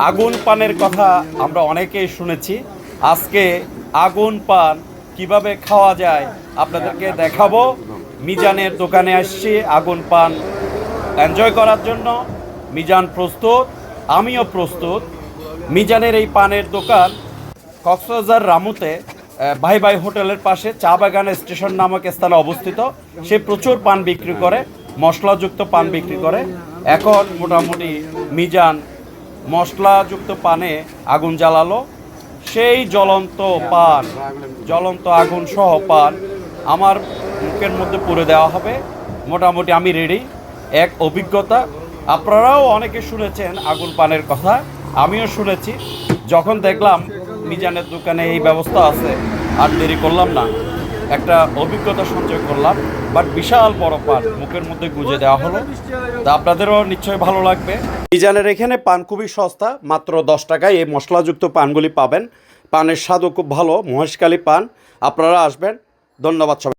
আগুন পানের কথা আমরা অনেকেই শুনেছি। আজকে আগুন পান কিভাবে খাওয়া যায় আপনাদেরকে দেখাবো। মিজানের দোকানে আসছি আগুন পান এনজয় করার জন্য। মিজান প্রস্তুত, আমিও প্রস্তুত। মিজানের এই পানের দোকান কক্সবাজার রামুতে ভাই ভাই হোটেলের পাশে চা বাগান স্টেশন নামক স্থানে অবস্থিত। সে প্রচুর পান বিক্রি করে, মশলাযুক্ত পান বিক্রি করে। এখন মোটামুটি মিজান মশলাযুক্ত পানে আগুন জ্বালালো। সেই জ্বলন্ত পান, জ্বলন্ত আগুন সহ পান আমার মুখের মধ্যে পুরে দেওয়া হবে। মোটামুটি আমি রেডি। এক অভিজ্ঞতা। আপনারাও অনেকে শুনেছেন আগুন পানের কথা, আমিও শুনেছি। যখন দেখলাম মিজানের দোকানে এই ব্যবস্থা আছে, আর দেরি করলাম না, একটা অভিজ্ঞতা সঞ্চয় করলাম। বাট বিশাল বড় পান মুখের মধ্যে গুঁজে দেওয়া হলো। তা আপনাদেরও নিশ্চয়ই ভালো লাগবে। মিজানের এখানে পান খুবই সস্তা, মাত্র 10 টাকায় এই মশলাযুক্ত পানগুলি পাবেন। পানের স্বাদও খুব ভালো, মহেশখালী পান। আপনারা আসবেন। ধন্যবাদ সবাই।